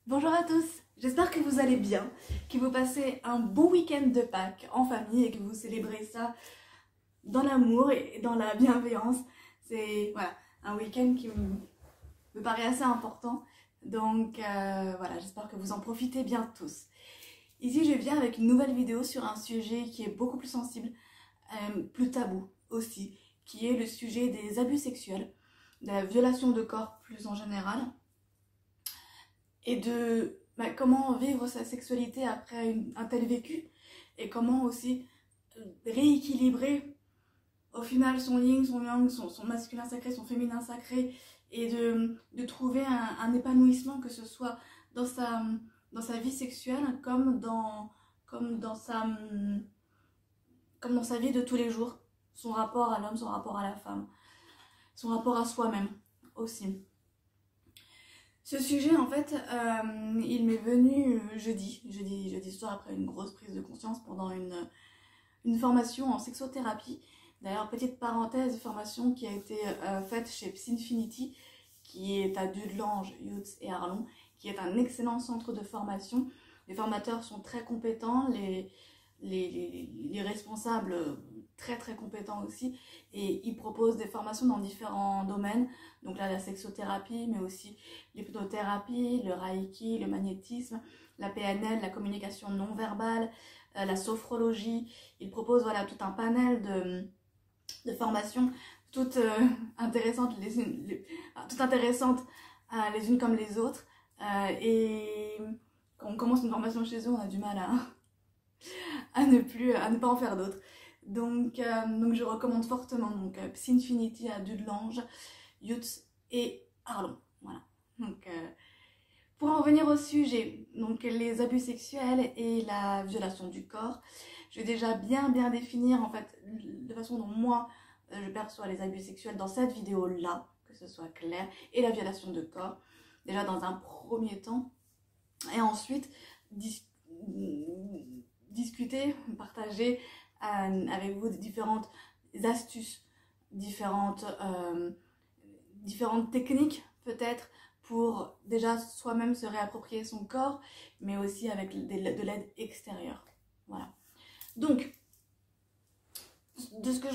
Bonjour à tous, j'espère que vous allez bien, que vous passez un bon week-end de Pâques en famille et que vous célébrez ça dans l'amour et dans la bienveillance. C'est voilà, un week-end qui me paraît assez important, donc voilà, j'espère que vous en profitez bien tous. Ici je viens avec une nouvelle vidéo sur un sujet qui est beaucoup plus sensible, plus tabou aussi, qui est le sujet des abus sexuels, de la violation de corps plus en général, et de comment vivre sa sexualité après un tel vécu et comment aussi rééquilibrer au final son yin, son yang, son masculin sacré, son féminin sacré et de trouver un épanouissement que ce soit dans sa vie sexuelle comme dans sa, comme dans sa vie de tous les jours, son rapport à l'homme, son rapport à la femme, son rapport à soi-même aussi. Ce sujet, en fait, il m'est venu jeudi soir, après une grosse prise de conscience pendant une formation en sexothérapie. D'ailleurs, petite parenthèse, formation qui a été faite chez Psynfinity, qui est à Dudelange, Youth et Arlon, qui est un excellent centre de formation. Les formateurs sont très compétents, les responsables très très compétents aussi, et ils proposent des formations dans différents domaines, donc là la sexothérapie, mais aussi l'hypnothérapie, le reiki, le magnétisme, la PNL, la communication non verbale, la sophrologie. Ils proposent voilà tout un panel de formations toutes intéressantes toutes intéressantes les unes comme les autres, et quand on commence une formation chez eux on a du mal à ne pas en faire d'autres. Donc je recommande fortement Psynfinity à Dudelange, Youth et Arlon. Voilà. Donc pour en revenir au sujet, donc les abus sexuels et la violation du corps, je vais déjà bien définir en fait de façon dont moi je perçois les abus sexuels dans cette vidéo là, que ce soit clair, et la violation de corps, déjà dans un premier temps, et ensuite discuter, partager avec vous différentes astuces, différentes techniques peut-être pour déjà soi-même se réapproprier son corps, mais aussi avec de l'aide extérieure. Voilà. Donc, de ce que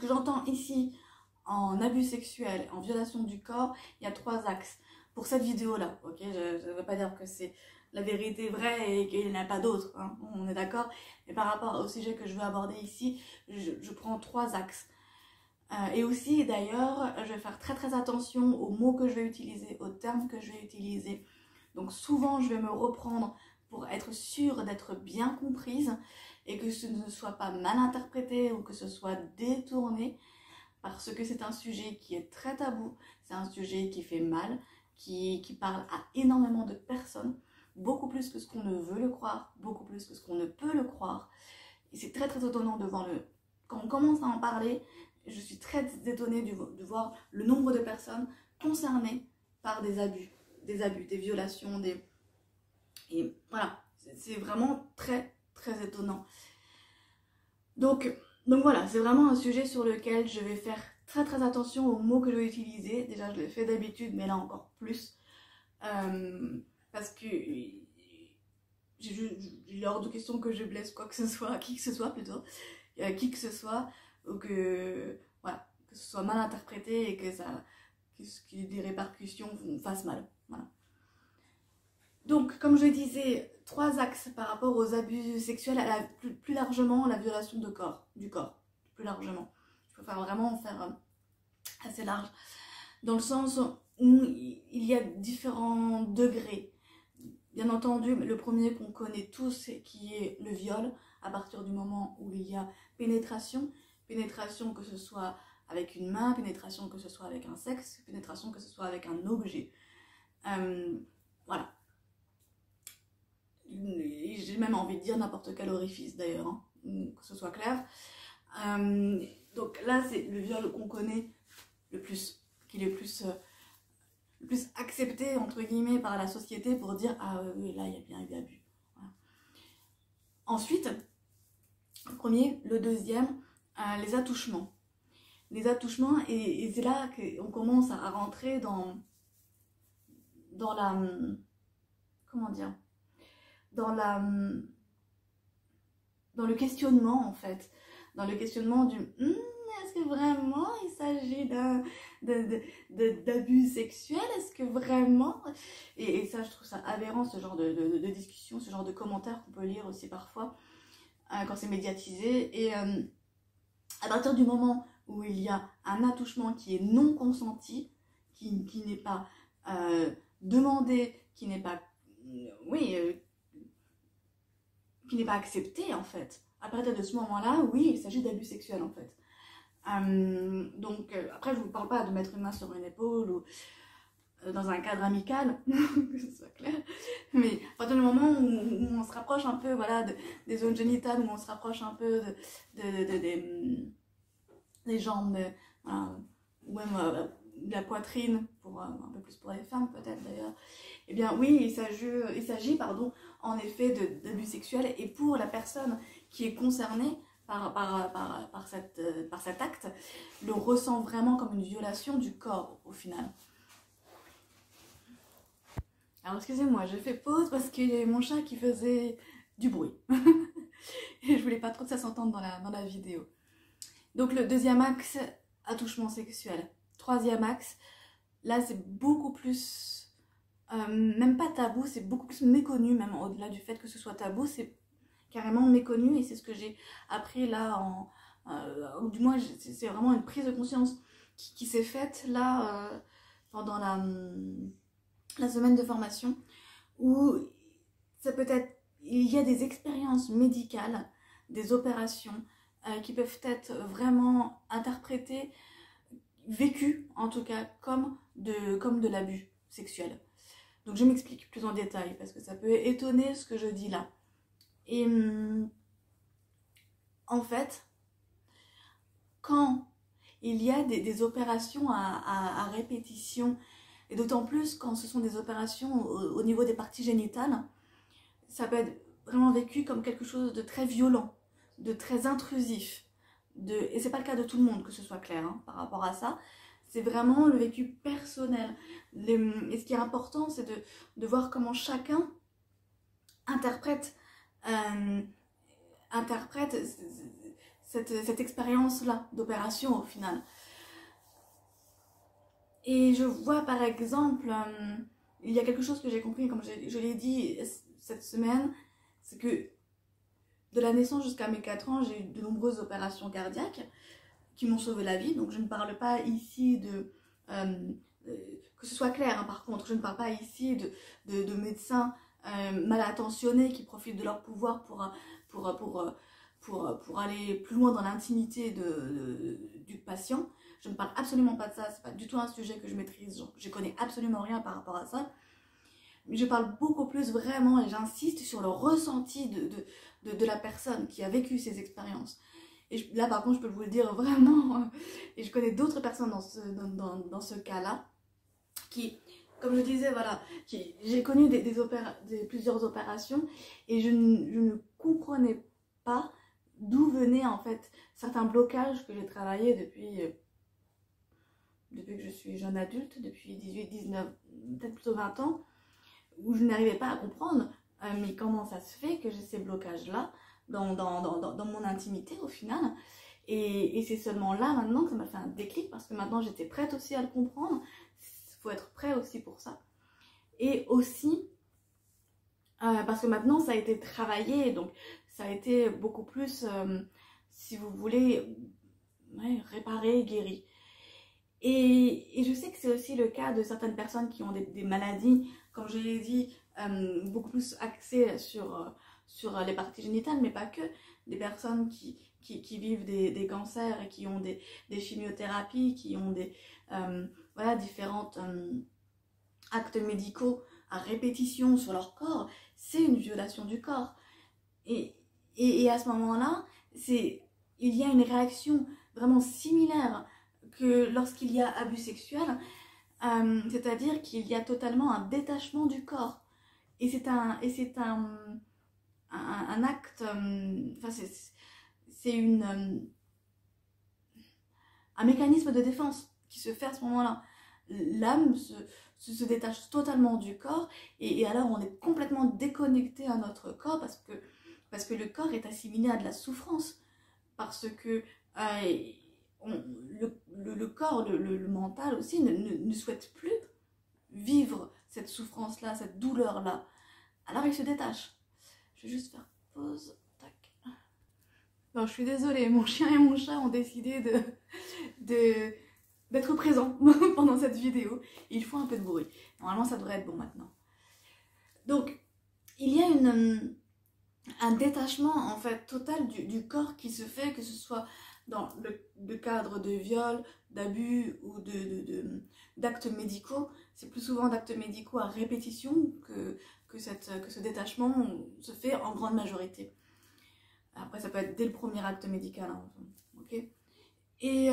j'entends ici en abus sexuel, en violation du corps, il y a 3 axes pour cette vidéo-là. Ok, je ne veux pas dire que c'est la vérité vraie et qu'il n'y en a pas d'autres, hein, on est d'accord. Mais par rapport au sujet que je veux aborder ici, je prends 3 axes. Et aussi d'ailleurs, je vais faire très attention aux mots que je vais utiliser, aux termes que je vais utiliser. Donc souvent, je vais me reprendre pour être sûre d'être bien comprise et que ce ne soit pas mal interprété ou que ce soit détourné, parce que c'est un sujet qui est très tabou, c'est un sujet qui fait mal, qui parle à énormément de personnes, beaucoup plus que ce qu'on ne veut le croire, beaucoup plus que ce qu'on ne peut le croire. Et c'est très étonnant de voir quand on commence à en parler, je suis très étonnée de voir le nombre de personnes concernées par des abus, des violations, et voilà, c'est vraiment très étonnant. Donc voilà, c'est vraiment un sujet sur lequel je vais faire très attention aux mots que je vais utiliser. Déjà, je le fais d'habitude, mais là encore plus. Parce que il est hors de question que je blesse quoi que ce soit, qui que ce soit plutôt, qui que ce soit, ou que, voilà, que ce soit mal interprété et que des répercussions fassent mal. Voilà. Donc, comme je disais, 3 axes par rapport aux abus sexuels, plus largement la violation du corps, plus largement. Je préfère vraiment faire assez large, dans le sens où il y a différents degrés. Bien entendu, le premier qu'on connaît tous, qui est le viol, à partir du moment où il y a pénétration que ce soit avec une main, pénétration que ce soit avec un sexe, pénétration que ce soit avec un objet. Voilà. J'ai même envie de dire n'importe quel orifice d'ailleurs, hein, que ce soit clair. Donc là, c'est le viol qu'on connaît le plus, qui est le plus accepté entre guillemets par la société pour dire ah oui, là il y a bien eu abus. Voilà. Ensuite, le premier, le deuxième, les attouchements. Les attouchements, et c'est là qu'on commence à rentrer dans dire, dans dans le questionnement en fait, dans le questionnement du est-ce que vraiment il s'agit d'abus sexuels, est-ce que vraiment, et ça je trouve ça aberrant, ce genre de discussion, ce genre de commentaires qu'on peut lire aussi parfois quand c'est médiatisé. Et à partir du moment où il y a un attouchement qui est non consenti, qui n'est pas demandé, qui n'est pas qui n'est pas accepté en fait, à partir de ce moment-là, oui, il s'agit d'abus sexuels en fait. Après je vous parle pas de mettre une main sur une épaule ou dans un cadre amical, que ce soit clair, mais à partir du moment où on se rapproche un peu, voilà, des zones génitales, où on se rapproche un peu des jambes, voilà, ou même de la poitrine, pour un peu plus pour les femmes peut-être d'ailleurs, eh bien oui, il s'agit en effet d'abus sexuels, et pour la personne qui est concernée par cet acte, le ressent vraiment comme une violation du corps au final. Alors excusez-moi, je fais pause parce qu'il y avait mon chat qui faisait du bruit. Et je voulais pas trop que ça s'entende dans la vidéo. Donc le deuxième axe, attouchement sexuel. Troisième axe, là c'est beaucoup plus, même pas tabou, c'est beaucoup plus méconnu, même au-delà du fait que ce soit tabou, c'est carrément méconnu, et c'est ce que j'ai appris là, ou du moins c'est vraiment une prise de conscience qui s'est faite là pendant la semaine de formation, où ça peut être, il y a des expériences médicales, des opérations qui peuvent être vraiment interprétées, vécues en tout cas comme de l'abus sexuel. Donc je m'explique plus en détail parce que ça peut étonner ce que je dis là. Et en fait, quand il y a des opérations à répétition, et d'autant plus quand ce sont des opérations au niveau des parties génitales, ça peut être vraiment vécu comme quelque chose de très violent, de très intrusif. Et c'est pas le cas de tout le monde, que ce soit clair par rapport à ça. C'est vraiment le vécu personnel. Et ce qui est important, c'est de voir comment chacun interprète cette expérience-là d'opération au final. Et je vois par exemple, il y a quelque chose que j'ai compris, comme je l'ai dit cette semaine, c'est que de la naissance jusqu'à mes 4 ans, j'ai eu de nombreuses opérations cardiaques qui m'ont sauvé la vie. Donc je ne parle pas ici que ce soit clair, par contre, je ne parle pas ici de médecins mal intentionnés qui profitent de leur pouvoir pour aller plus loin dans l'intimité du patient. Je ne parle absolument pas de ça, c'est pas du tout un sujet que je maîtrise, je connais absolument rien par rapport à ça. Mais je parle beaucoup plus vraiment, et j'insiste sur le ressenti de la personne qui a vécu ces expériences. Et là par contre je peux vous le dire vraiment, et je connais d'autres personnes dans ce cas-là, qui, comme je disais, voilà, j'ai connu plusieurs opérations, et je ne comprenais pas d'où venaient en fait certains blocages que j'ai travaillés depuis que je suis jeune adulte, depuis 18, 19, peut-être plutôt 20 ans, où je n'arrivais pas à comprendre mais comment ça se fait que j'ai ces blocages-là dans mon intimité au final. Et c'est seulement là maintenant que ça m'a fait un déclic, parce que maintenant j'étais prête aussi à le comprendre. Il faut être prêt aussi pour ça. Et aussi parce que maintenant ça a été travaillé, donc ça a été beaucoup plus, si vous voulez, réparé, guéri. Et je sais que c'est aussi le cas de certaines personnes qui ont des maladies, comme je l'ai dit, beaucoup plus axées sur les parties génitales, mais pas que. Des personnes qui vivent des cancers et qui ont des chimiothérapies, qui ont différents actes médicaux à répétition sur leur corps. C'est une violation du corps. Et à ce moment-là, il y a une réaction vraiment similaire que lorsqu'il y a abus sexuel, c'est-à-dire qu'il y a totalement un détachement du corps. Et c'est un acte, c'est un mécanisme de défense qui se fait à ce moment-là. L'âme se détache totalement du corps et alors on est complètement déconnecté à notre corps parce que le corps est assimilé à de la souffrance. Parce que le corps, le mental aussi ne souhaite plus vivre cette souffrance-là, cette douleur-là. Alors il se détache. Je vais juste faire pause. Tac. Non, je suis désolée, mon chien et mon chat ont décidé d'être présents pendant cette vidéo. Ils font un peu de bruit. Normalement, ça devrait être bon maintenant. Donc, il y a un détachement en fait total du corps qui se fait, que ce soit dans le cadre de viol, d'abus ou d'actes médicaux. C'est plus souvent d'actes médicaux à répétition que ce détachement se fait en grande majorité. Après, ça peut être dès le premier acte médical, hein, ok. Et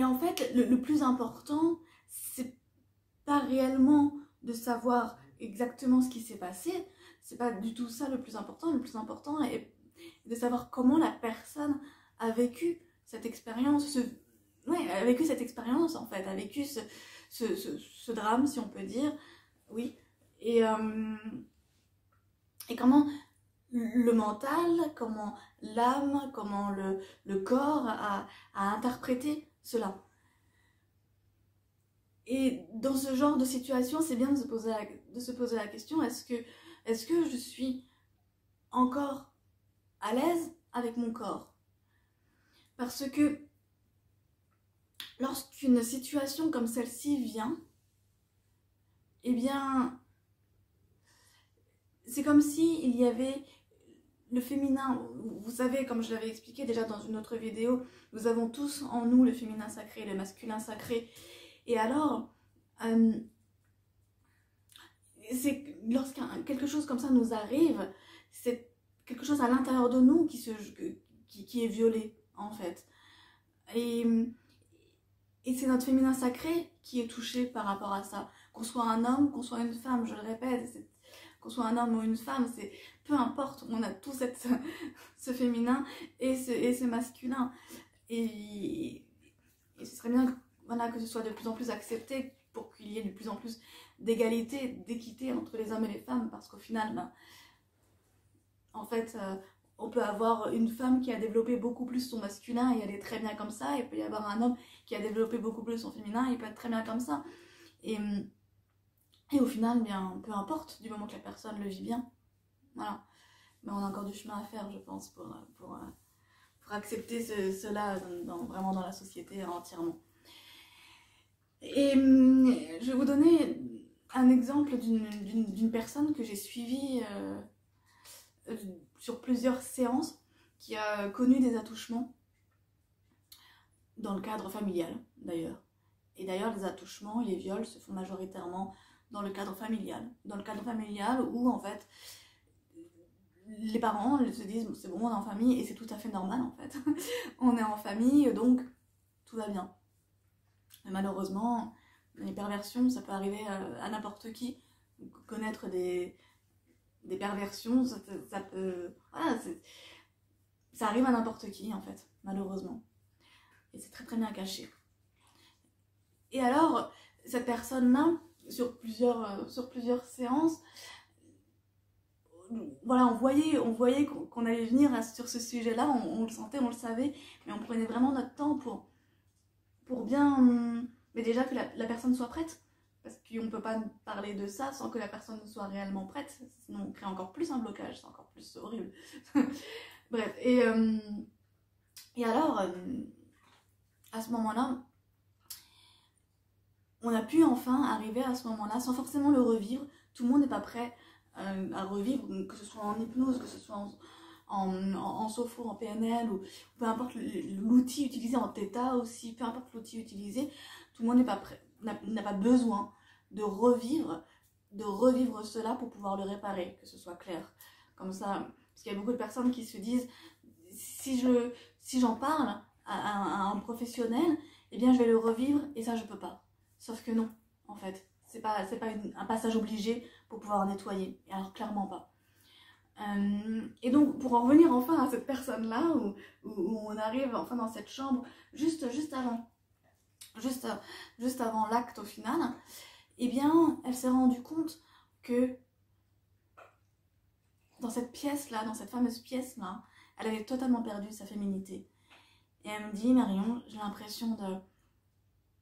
en fait, le plus important, c'est pas réellement de savoir exactement ce qui s'est passé. C'est pas du tout ça le plus important. Le plus important est de savoir comment la personne a vécu cette expérience, a vécu cette expérience en fait, a vécu ce drame, si on peut dire, oui. Et comment le mental, comment l'âme, comment le corps a interprété cela. Et dans ce genre de situation, c'est bien de se poser la question, est-ce que je suis encore à l'aise avec mon corps? Parce que lorsqu'une situation comme celle-ci vient, eh bien, c'est comme si il y avait le féminin. Vous savez, comme je l'avais expliqué déjà dans une autre vidéo, nous avons tous en nous le féminin sacré et le masculin sacré. Et alors, c'est quelque chose comme ça nous arrive, c'est quelque chose à l'intérieur de nous qui est violé, en fait. Et c'est notre féminin sacré qui est touché par rapport à ça. Qu'on soit un homme, qu'on soit une femme, je le répète, qu'on soit un homme ou une femme, peu importe, on a tous ce féminin et ce masculin. Et ce serait bien que ce soit de plus en plus accepté pour qu'il y ait de plus en plus d'égalité, d'équité entre les hommes et les femmes, parce qu'au final, en fait, on peut avoir une femme qui a développé beaucoup plus son masculin et elle est très bien comme ça, et il peut y avoir un homme qui a développé beaucoup plus son féminin et il peut être très bien comme ça. Et au final, bien, peu importe, du moment que la personne le vit bien. Voilà. Mais on a encore du chemin à faire, je pense, pour accepter cela vraiment dans la société entièrement. Et je vais vous donner un exemple d'une personne que j'ai suivie sur plusieurs séances, qui a connu des attouchements dans le cadre familial, d'ailleurs. Et d'ailleurs, les attouchements et les viols se font majoritairement dans le cadre familial. Dans le cadre familial où, en fait, les parents se disent c'est bon, on est en famille, et c'est tout à fait normal, en fait. On est en famille, donc tout va bien. Mais malheureusement, les perversions, ça peut arriver à n'importe qui. Connaître des perversions, ça peut... Voilà, ça arrive à n'importe qui, en fait, malheureusement. Et c'est très très bien caché. Et alors, cette personne-là, sur plusieurs séances, voilà, on voyait qu'on allait venir sur ce sujet-là, on le sentait, on le savait, mais on prenait vraiment notre temps pour bien... Mais déjà que la personne soit prête, parce qu'on ne peut pas parler de ça sans que la personne soit réellement prête, sinon on crée encore plus un blocage, c'est encore plus horrible. Bref, et alors, à ce moment-là, on a pu enfin arriver à ce moment-là sans forcément le revivre. Tout le monde n'est pas prêt à revivre, que ce soit en hypnose, que ce soit en sophro, en PNL, ou peu importe l'outil utilisé, en theta aussi, peu importe l'outil utilisé, tout le monde n'est pas prêt, n'a pas besoin de revivre cela pour pouvoir le réparer, que ce soit clair. Comme ça, parce qu'il y a beaucoup de personnes qui se disent, si j'en parle à un professionnel, eh bien je vais le revivre et ça je peux pas. Sauf que non, en fait, c'est pas un passage obligé pour pouvoir nettoyer, et alors clairement pas. Et donc pour en revenir enfin à cette personne là où on arrive enfin dans cette chambre juste avant juste avant l'acte au final, eh bien, elle s'est rendue compte que dans cette pièce-là, dans cette fameuse pièce-là, elle avait totalement perdu sa féminité. Et elle me dit, Marion, j'ai l'impression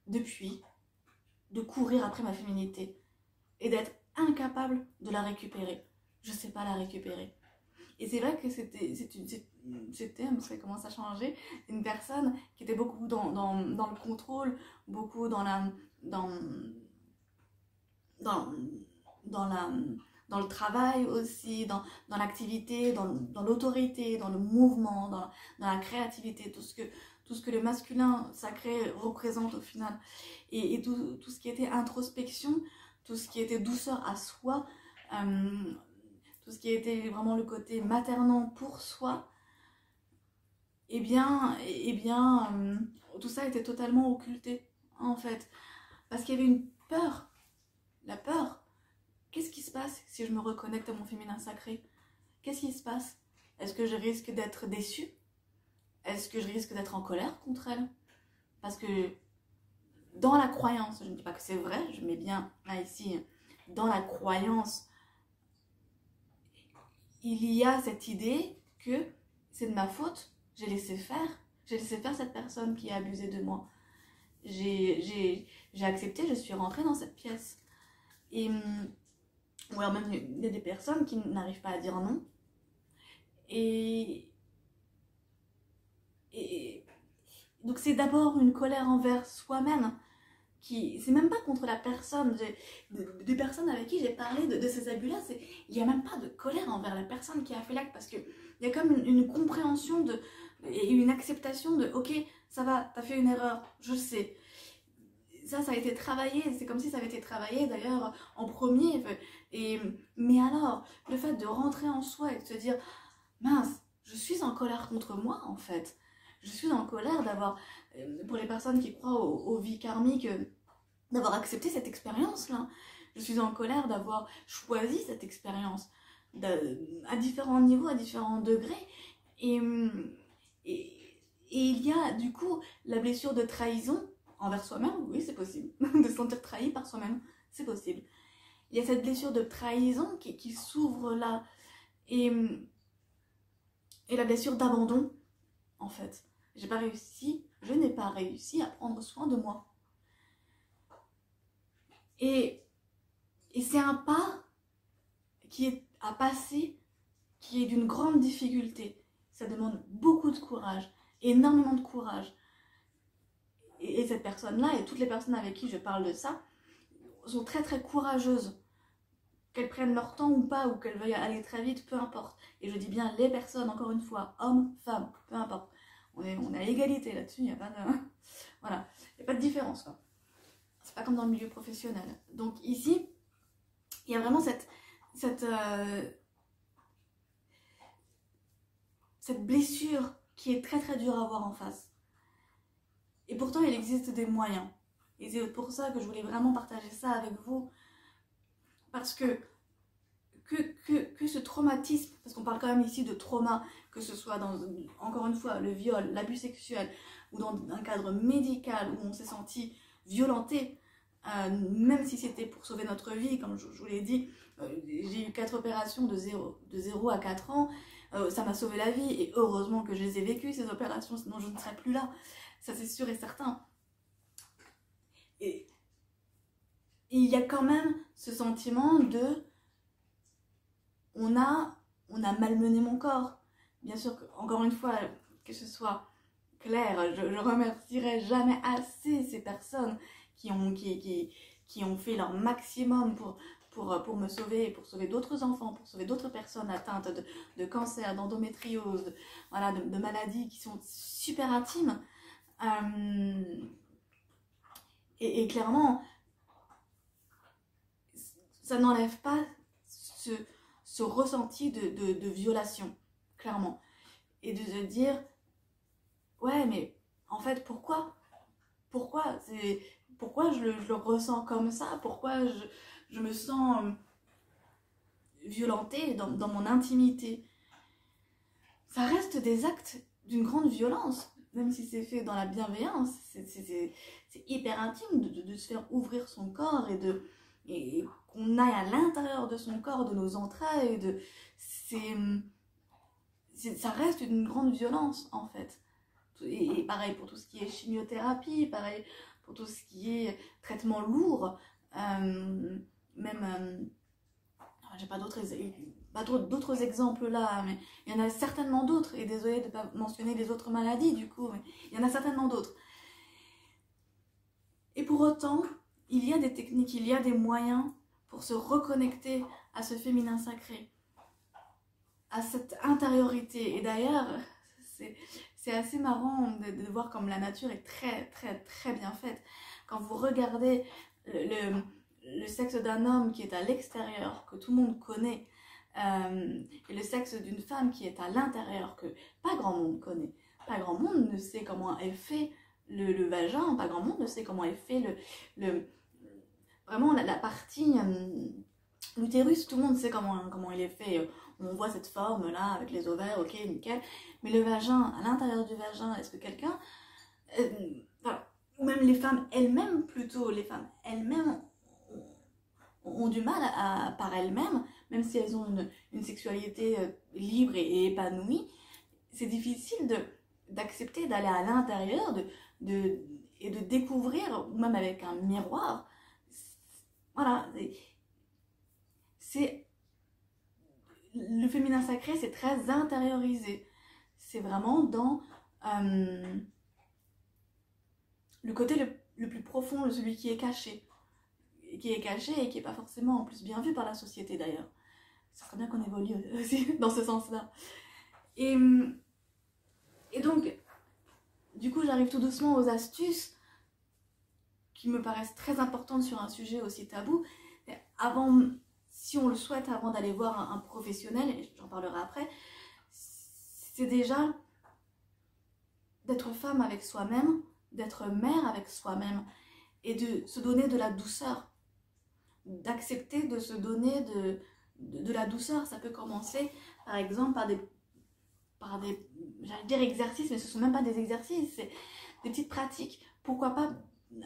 depuis, de courir après ma féminité et d'être incapable de la récupérer. Je ne sais pas la récupérer. Et c'est vrai que c'était, ça commence à changer, une personne qui était beaucoup dans le contrôle, beaucoup dans le travail aussi, dans l'activité, dans l'autorité, dans le mouvement, dans la créativité, tout ce que le masculin sacré représente au final. Et tout ce qui était introspection, tout ce qui était douceur à soi, tout ce qui était vraiment le côté maternant pour soi, eh bien, tout ça était totalement occulté, en fait. Parce qu'il y avait une peur. La peur. Qu'est-ce qui se passe si je me reconnecte à mon féminin sacré? Qu'est-ce qui se passe? Est-ce que je risque d'être déçue? Est-ce que je risque d'être en colère contre elle? Parce que dans la croyance, je ne dis pas que c'est vrai, je mets bien là ici, dans la croyance, il y a cette idée que c'est de ma faute, j'ai laissé faire cette personne qui a abusé de moi. J'ai accepté, je suis rentrée dans cette pièce. Et, ou alors même, il y a des personnes qui n'arrivent pas à dire non. Et donc c'est d'abord une colère envers soi-même. C'est même pas contre la personne. Des personnes avec qui j'ai parlé de ces abus-là, il n'y a même pas de colère envers la personne qui a fait l'acte, parce qu'il y a comme une compréhension et une acceptation de ok, ça va, t'as fait une erreur, je sais. Ça a été travaillé, c'est comme si ça avait été travaillé d'ailleurs en premier. Mais alors, le fait de rentrer en soi et de se dire mince, je suis en colère contre moi en fait. Je suis en colère d'avoir, pour les personnes qui croient aux vies karmiques, d'avoir accepté cette expérience-là. Je suis en colère d'avoir choisi cette expérience à différents niveaux, à différents degrés. Et il y a du coup la blessure de trahison envers soi-même, oui c'est possible, de se sentir trahi par soi-même, c'est possible. Il y a cette blessure de trahison qui s'ouvre là. Et la blessure d'abandon, en fait. Je n'ai pas réussi à prendre soin de moi. Et c'est un pas qui est à passer, qui est d'une grande difficulté. Ça demande beaucoup de courage, énormément de courage. Et cette personne-là, et toutes les personnes avec qui je parle de ça, sont très très courageuses. Qu'elles prennent leur temps ou pas, ou qu'elles veuillent aller très vite, peu importe. Et je dis bien les personnes, encore une fois, hommes, femmes, peu importe. On est à égalité là-dessus, il n'y a pas de... Voilà, il n'y a pas de différence, quoi. C'est pas comme dans le milieu professionnel. Donc ici, il y a vraiment cette blessure qui est très très dure à voir en face. Et pourtant, il existe des moyens. Et c'est pour ça que je voulais vraiment partager ça avec vous. Parce que ce traumatisme, parce qu'on parle quand même ici de trauma, que ce soit dans, encore une fois, le viol, l'abus sexuel, ou dans un cadre médical où on s'est senti violenté, même si c'était pour sauver notre vie, comme je vous l'ai dit, j'ai eu 4 opérations de 0 à 4 ans, ça m'a sauvé la vie, et heureusement que je les ai vécues, ces opérations, sinon je ne serais plus là, ça c'est sûr et certain. Et il y a quand même ce sentiment de on a malmené mon corps. Bien sûr, encore une fois, que ce soit clair, je remercierai jamais assez ces personnes qui ont fait leur maximum pour me sauver, pour sauver d'autres enfants, pour sauver d'autres personnes atteintes de cancer, d'endométriose, voilà, de maladies qui sont super intimes. Et clairement, ça n'enlève pas ce ressenti de violation, clairement. Et de se dire, ouais, mais en fait, pourquoi je le ressens comme ça? Pourquoi je me sens violentée dans mon intimité? Ça reste des actes d'une grande violence. même si c'est fait dans la bienveillance, c'est hyper intime de se faire ouvrir son corps et qu'on aille à l'intérieur de son corps, de nos entrailles, ça reste une grande violence en fait. Et pareil pour tout ce qui est chimiothérapie, pareil pour tout ce qui est traitement lourd, même, j'ai pas d'autres exemples là, mais il y en a certainement d'autres, et désolée de ne pas mentionner les autres maladies du coup, mais il y en a certainement d'autres. Et pour autant, il y a des techniques, il y a des moyens pour se reconnecter à ce féminin sacré, à cette intériorité. Et d'ailleurs, c'est assez marrant de voir comme la nature est très très très bien faite. Quand vous regardez le sexe d'un homme qui est à l'extérieur, que tout le monde connaît, et le sexe d'une femme qui est à l'intérieur, que pas grand monde connaît. Pas grand monde ne sait comment elle fait le vagin, pas grand monde ne sait comment elle fait vraiment la partie, l'utérus, tout le monde sait comment il est fait. On voit cette forme là avec les ovaires, ok, nickel. Mais le vagin, à l'intérieur du vagin, est-ce que quelqu'un, voilà, ou même les femmes elles-mêmes plutôt, les femmes elles-mêmes ont du mal par elles-mêmes, même si elles ont une sexualité libre et épanouie, c'est difficile d'accepter d'aller à l'intérieur et de découvrir, ou même avec un miroir. Voilà, le féminin sacré, c'est très intériorisé. C'est vraiment dans le côté le plus profond, celui qui est caché. Et qui n'est pas forcément en plus bien vu par la société d'ailleurs. Ça serait bien qu'on évolue aussi dans ce sens-là. Et donc, du coup, j'arrive tout doucement aux astuces qui me paraissent très importantes sur un sujet aussi tabou. Avant, si on le souhaite, avant d'aller voir un professionnel, et j'en parlerai après, c'est déjà d'être femme avec soi-même, d'être mère avec soi-même, et de se donner de la douceur, d'accepter de se donner de la douceur. Ça peut commencer par exemple par des j'allais dire exercices, mais ce ne sont même pas des exercices, c'est des petites pratiques. Pourquoi pas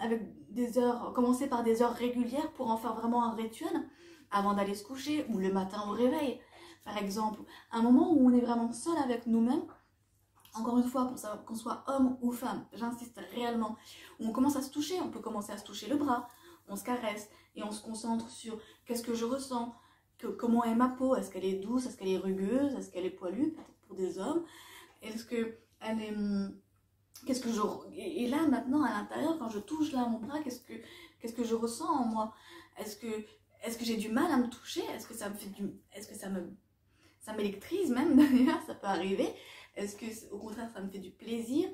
avec des heures, commencer par des heures régulières pour en faire vraiment un rituel avant d'aller se coucher ou le matin au réveil. Par exemple, un moment où on est vraiment seul avec nous-mêmes, encore une fois, pour savoir qu'on soit homme ou femme, j'insiste réellement, où on commence à se toucher, on peut commencer à se toucher le bras, on se caresse et on se concentre sur qu'est-ce que je ressens, comment est ma peau, est-ce qu'elle est douce, est-ce qu'elle est rugueuse, est-ce qu'elle est poilue, peut-être pour des hommes, est-ce qu'elle est... Qu'est-ce que je... Et là, maintenant, à l'intérieur, quand je touche là mon bras, qu'est-ce que je ressens en moi? Est-ce que j'ai du mal à me toucher? Est-ce que ça me fait Est-ce que ça m'électrise même d'ailleurs, ça peut arriver? Est-ce que au contraire ça me fait du plaisir?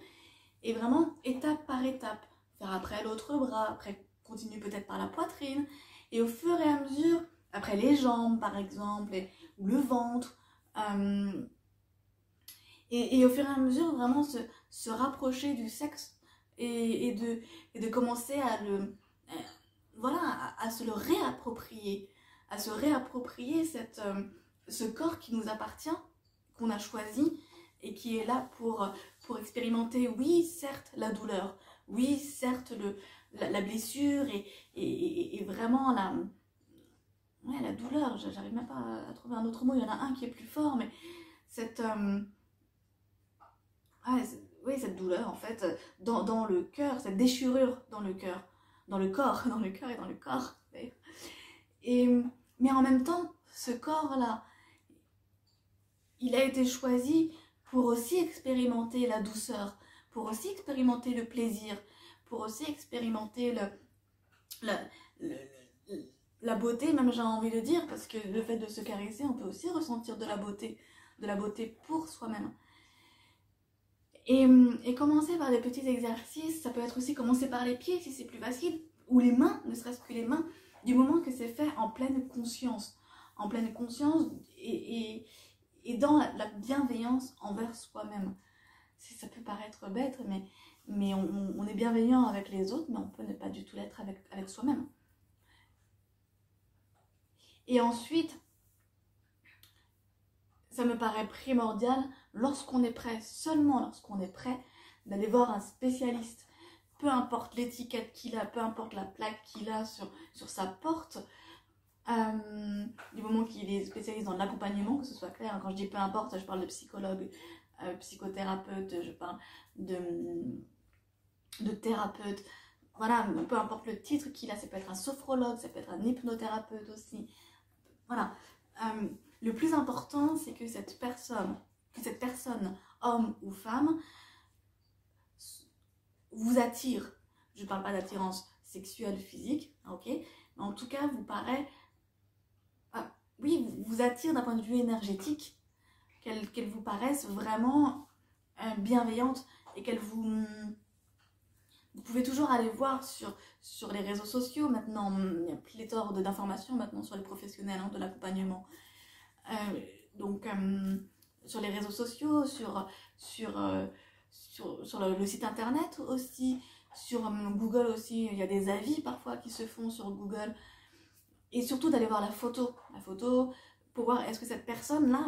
Et vraiment étape par étape, faire après l'autre bras, après continuer peut-être par la poitrine, et au fur et à mesure, après les jambes par exemple, ou le ventre, et au fur et à mesure vraiment se rapprocher du sexe et de commencer à se le réapproprier, ce corps qui nous appartient, qu'on a choisi et qui est là pour expérimenter, oui, certes, la douleur, oui, certes, la blessure et vraiment la douleur. J'arrive même pas à trouver un autre mot, il y en a un qui est plus fort, mais cette douleur en fait dans le cœur, cette déchirure dans le cœur, dans le corps, dans le cœur et dans le corps. Mais en même temps, ce corps-là, il a été choisi pour aussi expérimenter la douceur, pour aussi expérimenter le plaisir, pour aussi expérimenter la beauté, même j'ai envie de dire, parce que le fait de se caresser, on peut aussi ressentir de la beauté pour soi-même. Et commencer par des petits exercices, ça peut être aussi commencer par les pieds si c'est plus facile, ou les mains, ne serait-ce que les mains, du moment que c'est fait en pleine conscience et dans la bienveillance envers soi-même. Ça peut paraître bête, mais on est bienveillant avec les autres, mais on peut ne pas du tout l'être avec soi-même. Et ensuite, ça me paraît primordial, lorsqu'on est prêt, seulement lorsqu'on est prêt, d'aller voir un spécialiste, peu importe l'étiquette qu'il a, peu importe la plaque qu'il a sur sa porte, du moment qu'il est spécialiste dans l'accompagnement, que ce soit clair. Quand je dis peu importe, je parle de psychologue, psychothérapeute, je parle de thérapeute. Voilà, peu importe le titre qu'il a, ça peut être un sophrologue, ça peut être un hypnothérapeute aussi. Voilà. Le plus important, c'est que cette personne, homme ou femme, vous attire. Je ne parle pas d'attirance sexuelle, physique, ok? Mais en tout cas, vous paraît... oui, vous attire d'un point de vue énergétique, qu'elle vous paraisse vraiment bienveillante et qu'elle vous... Vous pouvez toujours aller voir sur les réseaux sociaux maintenant, il y a pléthore d'informations maintenant sur les professionnels de l'accompagnement. Donc, sur les réseaux sociaux, sur le site internet aussi, sur Google aussi, il y a des avis parfois qui se font sur Google. Et surtout d'aller voir la photo pour voir est-ce que cette personne-là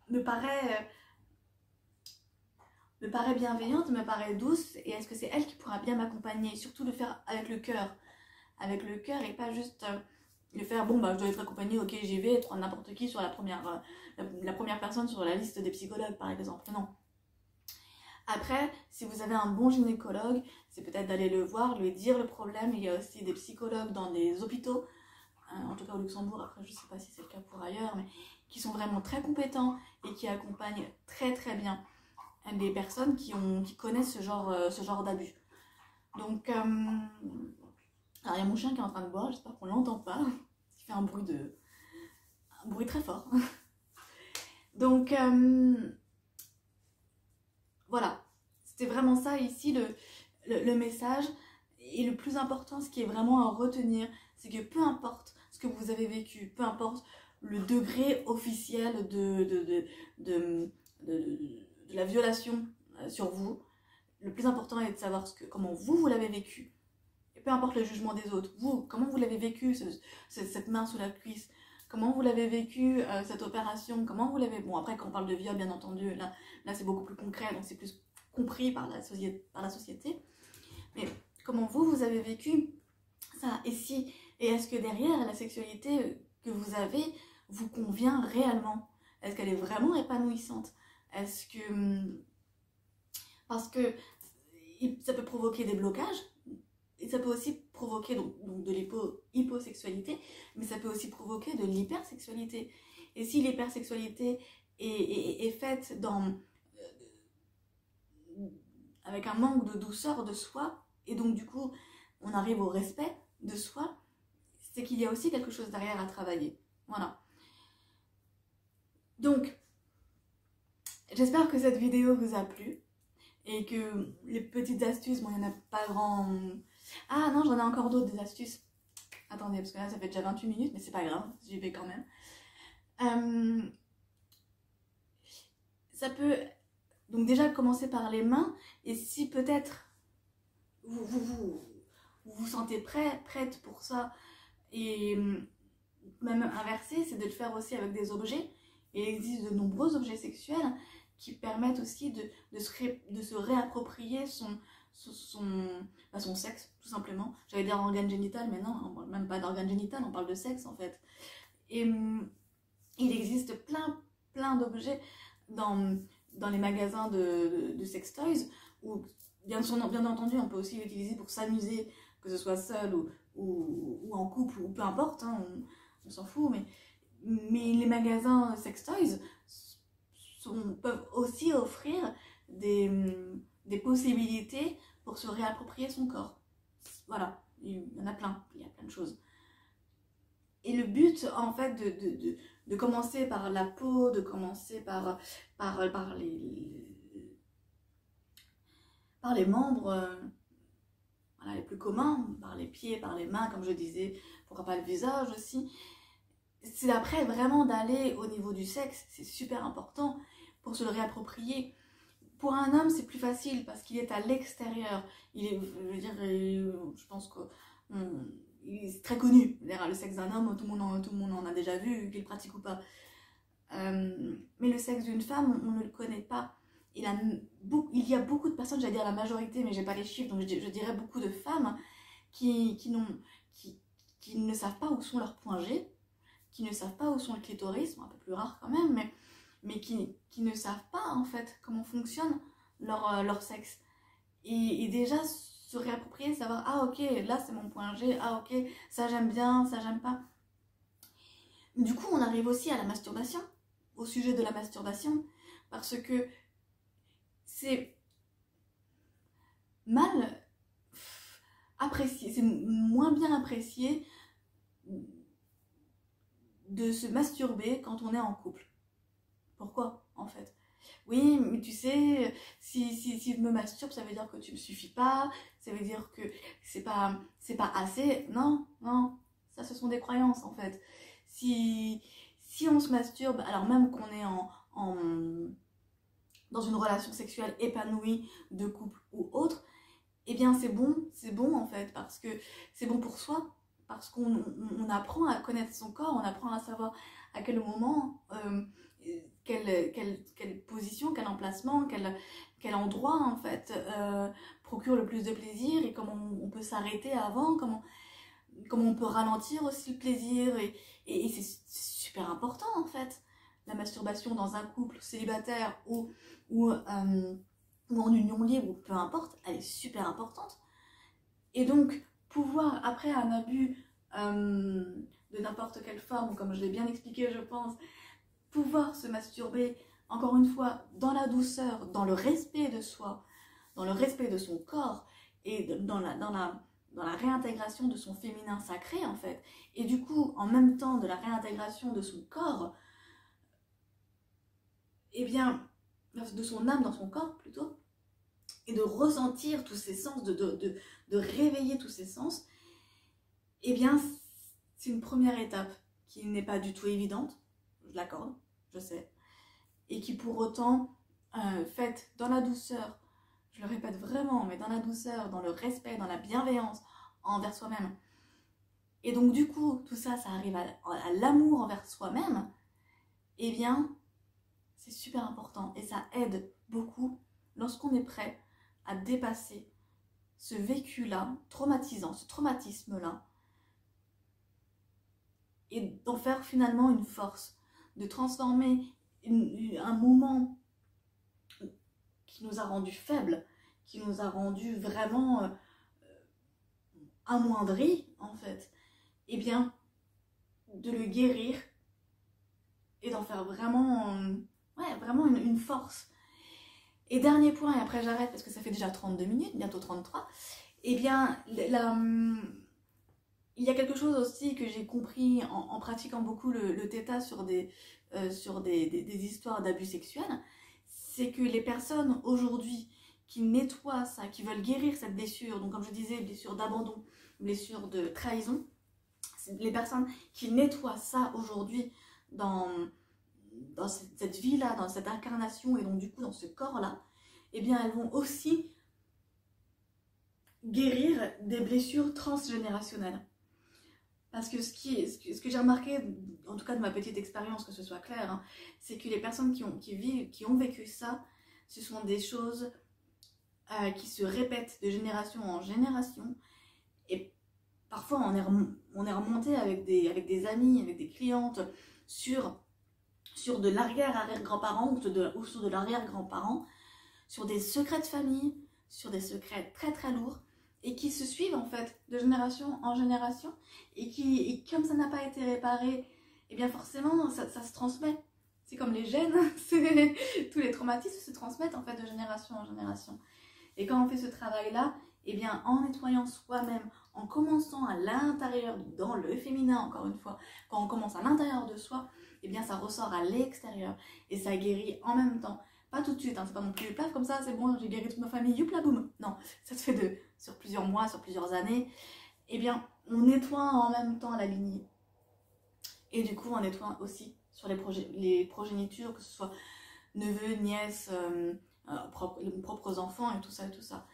me paraît bienveillante, me paraît douce, et est-ce que c'est elle qui pourra bien m'accompagner. Surtout le faire avec le cœur et pas juste le faire, bon bah je dois être accompagnée, ok j'y vais, prendre n'importe qui sur la première personne sur la liste des psychologues par exemple, non. Après, si vous avez un bon gynécologue, c'est peut-être d'aller le voir, lui dire le problème. Il y a aussi des psychologues dans des hôpitaux, en tout cas au Luxembourg, après je ne sais pas si c'est le cas pour ailleurs, mais qui sont vraiment très compétents et qui accompagnent très très bien les personnes qui connaissent ce genre d'abus. Donc, alors il y a mon chien qui est en train de boire, j'espère qu'on ne l'entend pas, il fait un bruit très fort. Donc, voilà, c'était vraiment ça ici le message. Et le plus important, ce qui est vraiment à retenir, c'est que peu importe ce que vous avez vécu, peu importe le degré officiel de la violation sur vous, le plus important est de savoir comment vous l'avez vécu. Et peu importe le jugement des autres, vous, comment vous l'avez vécu, cette main sous la cuisse, comment vous l'avez vécu, cette opération, comment vous l'avez... Bon, après, quand on parle de viol, bien entendu, là c'est beaucoup plus concret, donc c'est plus compris par la société. Mais comment vous avez vécu ça, et est-ce que derrière, la sexualité que vous avez vous convient réellement? Est-ce qu'elle est vraiment épanouissante? Est-ce que... Parce que ça peut provoquer des blocages, et ça peut aussi provoquer donc de l'hyposexualité, mais ça peut aussi provoquer de l'hypersexualité. Et si l'hypersexualité est faite avec un manque de douceur de soi, et donc du coup on arrive au respect de soi, c'est qu'il y a aussi quelque chose derrière à travailler. Voilà. Donc, j'espère que cette vidéo vous a plu et que les petites astuces, bon il n'y en a pas grand... Ah non, j'en ai encore d'autres des astuces. Attendez, parce que là ça fait déjà 28 minutes, mais c'est pas grave, j'y vais quand même. Ça peut donc déjà commencer par les mains, et si peut-être vous sentez prête pour ça, et même inversé, c'est de le faire aussi avec des objets. Il existe de nombreux objets sexuels qui permettent aussi de se réapproprier son sexe, tout simplement. J'allais dire organe génital, mais non, on parle même pas d'organe génital, on parle de sexe en fait. Et il existe plein d'objets dans les magasins de sex toys, où bien entendu on peut aussi l'utiliser pour s'amuser, que ce soit seul ou en couple, ou peu importe, hein, on s'en fout, mais les magasins sex toys peuvent aussi offrir des possibilités pour se réapproprier son corps. Voilà, il y en a plein, il y a plein de choses. Et le but, en fait, de commencer par la peau, de commencer par les membres voilà, les plus communs, par les pieds, par les mains, comme je disais, pourquoi pas le visage aussi. C'est après vraiment d'aller au niveau du sexe, c'est super important pour se le réapproprier. Pour un homme, c'est plus facile parce qu'il est à l'extérieur. Je pense que c'est très connu. Le sexe d'un homme, tout le monde en a déjà vu, qu'il pratique ou pas. Mais le sexe d'une femme, on ne le connaît pas. il y a beaucoup de personnes, j'allais dire la majorité, mais j'ai pas les chiffres, donc je dirais beaucoup de femmes qui ne savent pas où sont leurs points G, qui ne savent pas où sont le clitoris, bon, un peu plus rare quand même, mais qui ne savent pas en fait comment fonctionne leur sexe. Et déjà se réapproprier, savoir, ah ok, là c'est mon point G, ah ok, ça j'aime bien, ça j'aime pas. Du coup, on arrive aussi à la masturbation, au sujet de la masturbation, parce que c'est mal apprécié, c'est moins bien apprécié de se masturber quand on est en couple. Pourquoi, en fait? Oui, mais tu sais, si je me masturbe, ça veut dire que tu me suffis pas, ça veut dire que c'est pas assez. Non, non, ça ce sont des croyances, en fait. Si on se masturbe, alors même qu'on est dans une relation sexuelle épanouie, de couple ou autre, eh bien c'est bon en fait, parce que c'est bon pour soi, parce qu'on apprend à connaître son corps, on apprend à savoir à quel moment, quelle position, quel emplacement, quel endroit en fait procure le plus de plaisir, et comment on peut s'arrêter avant, comment on peut ralentir aussi le plaisir, et c'est super important en fait. La masturbation dans un couple célibataire ou en union libre, ou peu importe, elle est super importante. Et donc, pouvoir, après un abus de n'importe quelle forme, comme je l'ai bien expliqué, je pense, pouvoir se masturber, encore une fois, dans la douceur, dans le respect de soi, dans le respect de son corps, et dans la réintégration de son féminin sacré, en fait. Et du coup, en même temps de la réintégration de son corps, eh bien, de son âme dans son corps, plutôt, et de ressentir tous ces sens, de réveiller tous ces sens, eh bien, c'est une première étape qui n'est pas du tout évidente, je l'accorde, je sais, et qui pour autant, faite dans la douceur, je le répète vraiment, mais dans la douceur, dans le respect, dans la bienveillance envers soi-même, et donc du coup, tout ça, ça arrive à l'amour envers soi-même, eh bien, c'est super important, et ça aide beaucoup lorsqu'on est prêt à dépasser ce vécu-là, traumatisant, ce traumatisme-là, et d'en faire finalement une force, de transformer un moment qui nous a rendus faibles, qui nous a rendus vraiment amoindris, en fait, et bien, de le guérir et d'en faire vraiment, vraiment une force. Et dernier point, et après j'arrête parce que ça fait déjà 32 minutes, bientôt 33, eh bien, il y a quelque chose aussi que j'ai compris en pratiquant beaucoup le Theta sur des histoires d'abus sexuels, c'est que les personnes aujourd'hui qui nettoient ça, qui veulent guérir cette blessure, donc comme je disais, blessure d'abandon, blessure de trahison, les personnes qui nettoient ça aujourd'hui dans cette vie-là, dans cette incarnation, et donc du coup dans ce corps-là, eh bien elles vont aussi guérir des blessures transgénérationnelles. Parce que ce que j'ai remarqué, en tout cas de ma petite expérience, que ce soit clair, hein, c'est que les personnes qui ont vécu ça, ce sont des choses qui se répètent de génération en génération. Et parfois on est remonté avec des amis, avec des clientes sur de l'arrière-arrière-grand-parent ou sur de l'arrière-grand-parent, sur des secrets de famille, sur des secrets très très lourds, et qui se suivent en fait de génération en génération, et comme ça n'a pas été réparé, et bien forcément ça se transmet. C'est comme les gènes, tous les traumatismes se transmettent en fait de génération en génération. Et quand on fait ce travail-là, et bien en nettoyant soi-même, en commençant à l'intérieur, dans le féminin encore une fois, quand on commence à l'intérieur de soi, et bien ça ressort à l'extérieur, et ça guérit en même temps. Pas tout de suite, hein, c'est pas non plus plaf comme ça, c'est bon, j'ai guéri toute ma famille, youpla boum. Non, ça se fait sur plusieurs mois, sur plusieurs années. Eh bien, on nettoie en même temps la lignée. Et du coup, on nettoie aussi sur les progénitures, que ce soit neveux, nièces, les propres enfants et tout ça et tout ça.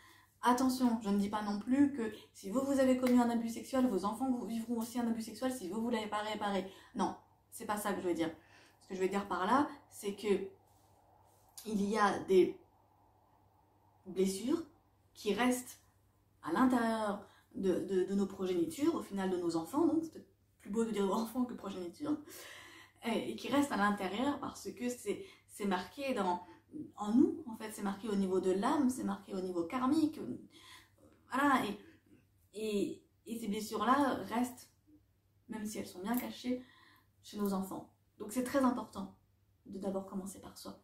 Attention, je ne dis pas non plus que si vous avez connu un abus sexuel, vos enfants vivront aussi un abus sexuel si vous l'avez pas réparé. Non, c'est pas ça que je veux dire. Ce que je veux dire par là, c'est que il y a des blessures qui restent à l'intérieur de nos progénitures, au final de nos enfants, donc c'est plus beau de dire enfants que progéniture, et qui restent à l'intérieur parce que c'est marqué en nous, en fait, c'est marqué au niveau de l'âme, c'est marqué au niveau karmique, voilà, et ces blessures-là restent, même si elles sont bien cachées, chez nos enfants. Donc c'est très important de d'abord commencer par soi.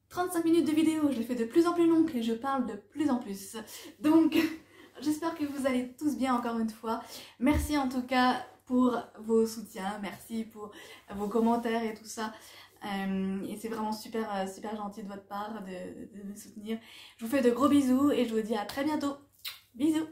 35 minutes de vidéo, je les fais de plus en plus longues et je parle de plus en plus. Donc, j'espère que vous allez tous bien encore une fois. Merci en tout cas pour vos soutiens, merci pour vos commentaires et tout ça. Et c'est vraiment super, super gentil de votre part de me soutenir. Je vous fais de gros bisous et je vous dis à très bientôt. Bisous!